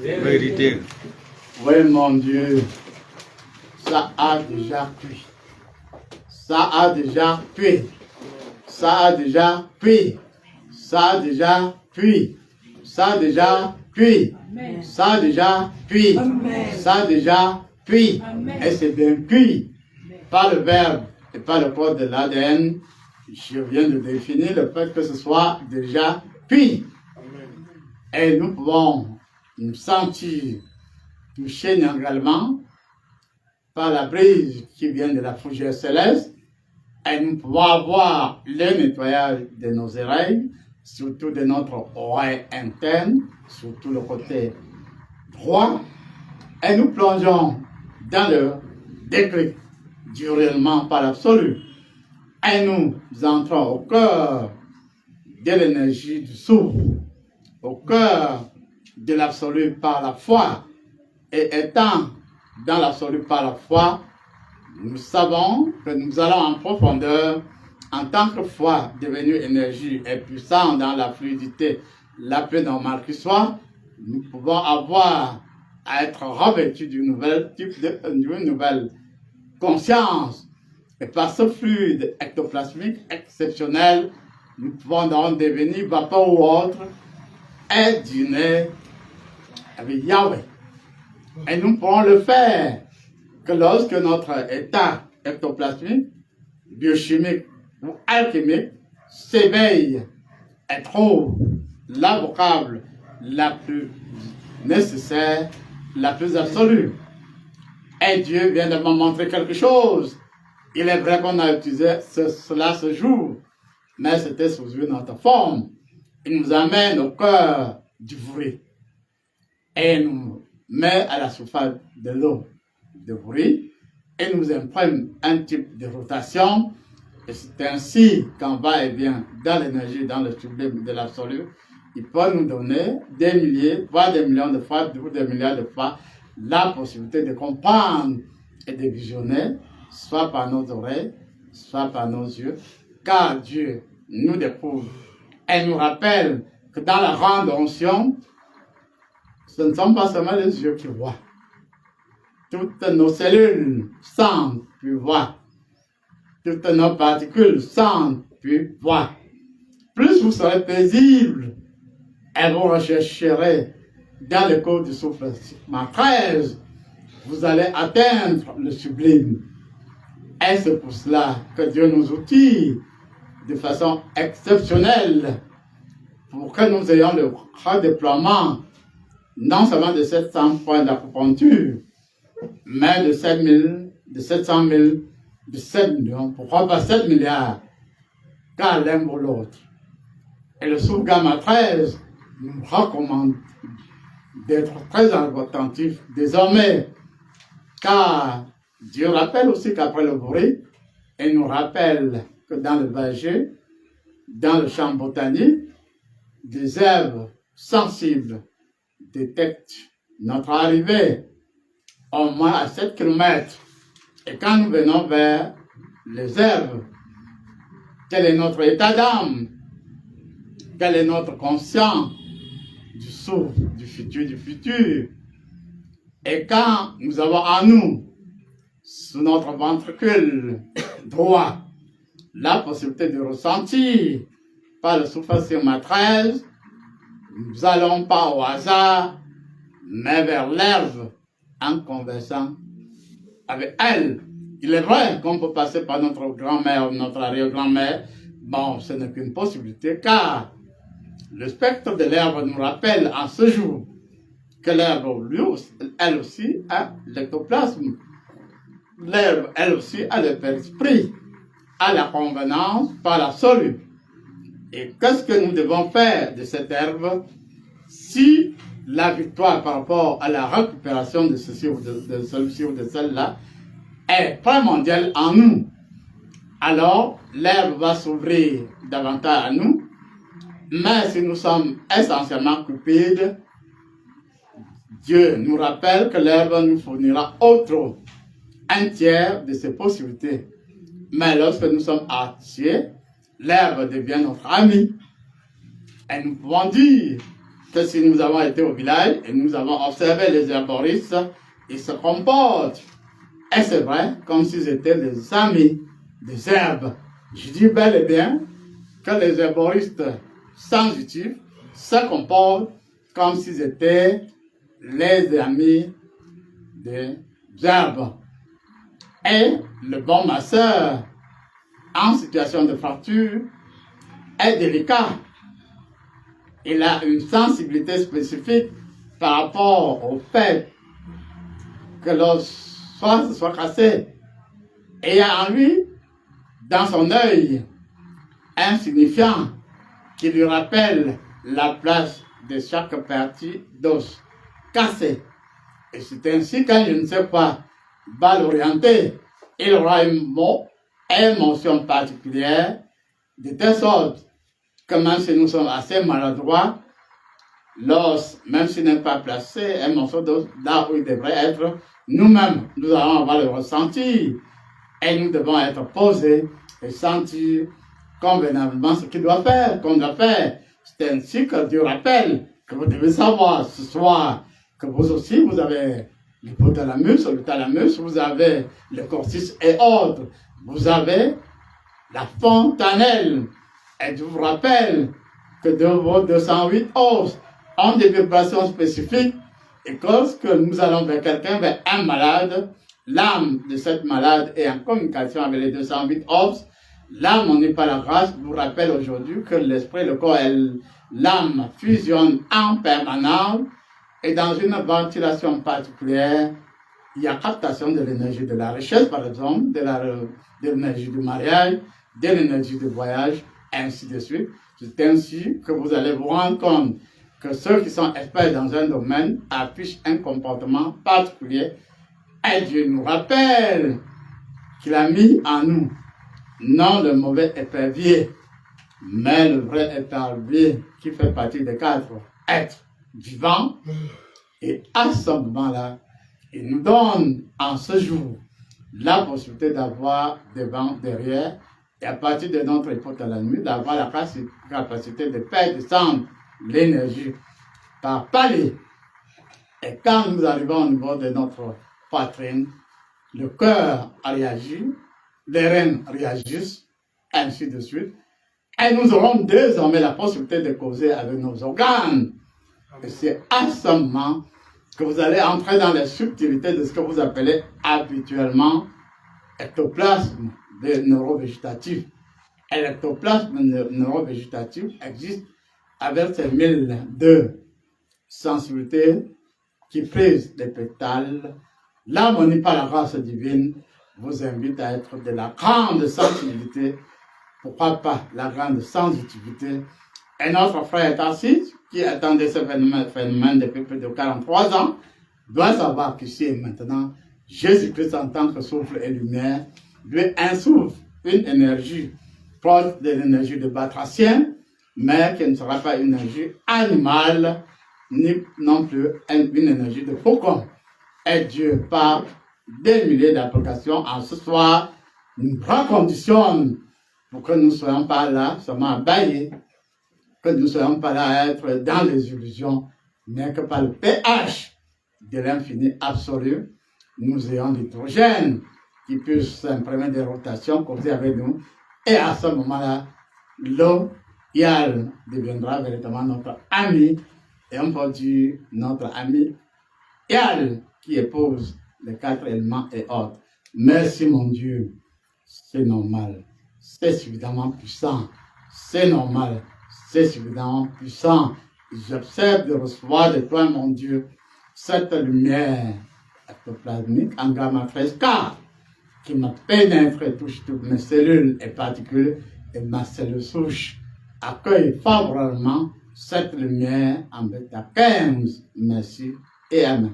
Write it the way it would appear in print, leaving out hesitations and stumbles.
Vérité. Oui, mon Dieu, ça a déjà cuit. Ça a déjà cuit. Ça a déjà cuit. Ça a déjà cuit. Ça a déjà cuit. Ça a déjà cuit. Ça a déjà cuit. Et c'est bien cuit. Par le verbe et par le code de l'ADN, je viens de définir le fait que ce soit déjà cuit. Et nous pouvons nous sentir touchés également par la brise qui vient de la fougère céleste. Et nous pouvons avoir le nettoyage de nos oreilles, surtout de notre oreille interne, surtout le côté droit. Et nous plongeons dans le déclic du réellement par l'absolu. Et nous entrons au cœur de l'énergie du souffle, au cœur de l'absolu par la foi. Et étant dans l'absolu par la foi, nous savons que nous allons en profondeur en tant que foi devenue énergie et puissante dans la fluidité la plus normale qui soit. Nous pouvons avoir à être revêtus d'une nouvelle d'une nouvelle conscience. Et par ce fluide ectoplasmique exceptionnel, nous pouvons donc devenir vapeur ou autre et dîner avec Yahweh. Et nous pourrons le faire que lorsque notre état ectoplasmique, biochimique ou alchimique s'éveille et trouve la vocable la plus nécessaire, la plus absolue. Et Dieu vient de me montrer quelque chose. Il est vrai qu'on a utilisé cela ce jour, mais c'était sous une autre forme. Il nous amène au cœur du bruit et nous met à la surface de l'eau de bruit et nous imprime un type de rotation. Et c'est ainsi qu'en va et vient dans l'énergie, dans le sublime de l'absolu, il peut nous donner des milliers, voire des millions de fois, des milliards de fois, la possibilité de comprendre et de visionner, soit par nos oreilles, soit par nos yeux, car Dieu nous découvre et nous rappelle que dans la grande onction, ce ne sont pas seulement les yeux qui voient. Toutes nos cellules sentent puis voient. Toutes nos particules sentent puis voient. Plus vous serez paisible et vous rechercherez dans le cours du souffle 13, vous allez atteindre le sublime. Et c'est pour cela que Dieu nous outille de façon exceptionnelle pour que nous ayons le redéploiement non seulement de 700 points d'acupuncture, mais de 700 000, de 7 millions, pourquoi pas 7 milliards, car l'un pour l'autre. Et le souffle gamma 13 nous recommande d'être très attentifs désormais, car Dieu rappelle aussi qu'après le bruit, il nous rappelle que dans le verger, dans le champ botanique, des herbes sensibles détectent notre arrivée au moins à 7 km. Et quand nous venons vers les herbes, quel est notre état d'âme? Quel est notre conscience du souffle, du futur? Et quand nous avons en nous, sous notre ventricule droit, la possibilité de ressentir par le souffle sur 13, nous allons pas au hasard, mais vers l'herbe en conversant avec elle. Il est vrai qu'on peut passer par notre grand-mère ou notre arrière-grand-mère. Bon, ce n'est qu'une possibilité, car le spectre de l'herbe nous rappelle en ce jour que l'herbe, elle aussi, a l'ectoplasme. L'herbe, elle aussi, a le esprit, a la convenance par l'absolu. Et qu'est-ce que nous devons faire de cette herbe si la victoire par rapport à la récupération de ceci ou de celui-ci ou de celle-là est primordiale en nous? Alors, l'herbe va s'ouvrir davantage à nous, mais si nous sommes essentiellement cupides, Dieu nous rappelle que l'herbe nous fournira autre, un tiers de ses possibilités. Mais lorsque nous sommes entiers, l'herbe devient notre ami. Et nous pouvons dire si nous avons été au village et nous avons observé les herboristes, ils se comportent. Et c'est vrai, comme s'ils étaient des amis des herbes. Je dis bel et bien que les herboristes sensitifs se comportent comme s'ils étaient les amis des herbes. Et le bon masseur, en situation de fracture, est délicat. Il a une sensibilité spécifique par rapport au fait que l'os soit cassé. Et il y a en lui, dans son œil, un signifiant qui lui rappelle la place de chaque partie d'os cassé. Et c'est ainsi quand je ne sais pas va l'orienter, il aura une émotion particulière, de telle sorte que même si nous sommes assez maladroits, l'os, même s'il n'est pas placé, un morceau d'os là où il devrait être, nous-mêmes, nous allons avoir le ressenti et nous devons être posés et sentir convenablement ce qu'il doit faire, qu'on doit faire. C'est ainsi que Dieu rappelle que vous devez savoir ce soir que vous aussi, vous avez l'hypothalamus, le thalamus, vous avez le cortex et autres, vous avez la fontanelle. Et je vous rappelle que de vos 208 os ont des vibrations spécifiques et que lorsque nous allons vers quelqu'un, vers un malade, l'âme de cette malade est en communication avec les 208 os. L'âme, on n'est pas la grâce, vous rappelle aujourd'hui que l'esprit, le corps et l'âme fusionnent en permanence et dans une ventilation particulière, il y a captation de l'énergie de la richesse, par exemple, de l'énergie du mariage, de l'énergie du voyage, ainsi de suite. C'est ainsi que vous allez vous rendre compte que ceux qui sont experts dans un domaine affichent un comportement particulier. Et Dieu nous rappelle qu'il a mis en nous, non le mauvais épervier, mais le vrai épervier qui fait partie des 4 êtres vivants. Et à ce moment-là, il nous donne en ce jour la possibilité d'avoir devant, derrière, et à partir de notre hypothalamus, d'avoir la capacité de faire descendre l'énergie par palier. Et quand nous arrivons au niveau de notre poitrine, le cœur réagit, les reins réagissent, ainsi de suite. Et nous aurons désormais la possibilité de causer avec nos organes. Et c'est à ce moment que vous allez entrer dans les subtilités de ce que vous appelez habituellement ectoplasme neurovégétatif. Et l'ectoplasme neurovégétatif existe avec ces 1002 sensibilités qui frisent les pétales. L'harmonie par la grâce divine vous invite à être de la grande sensibilité. Pourquoi pas la grande sensibilité? Et notre frère Tarsis, qui attendait ce phénomène depuis plus de 43 ans, doit savoir qu'ici et maintenant, Jésus-Christ en tant que souffle et lumière, lui insouffle une énergie proche de l'énergie de batracien, mais qui ne sera pas une énergie animale, ni non plus une énergie de faucon. Et Dieu, par des milliers d'applications en ce soir, nous reconditionne pour que nous ne soyons pas là, seulement abaillés, que nous ne soyons pas là à être dans les illusions, mais que par le pH de l'infini absolu, nous ayons l'hydrogène qui puisse s'imprimer des rotations, causer avec nous. Et à ce moment-là, l'eau, Yal, deviendra véritablement notre ami. Et on peut dire notre ami Yal, qui épouse les 4 éléments et autres. Merci mon Dieu, c'est normal. C'est suffisamment puissant. C'est normal. C'est suffisamment puissant. J'observe de recevoir de toi, mon Dieu, cette lumière ectoplasmique en gamma 13K qui me pénètre et touche toutes mes cellules et particules et ma cellule souche. Accueille favorablement cette lumière en bêta 15. Merci et amen.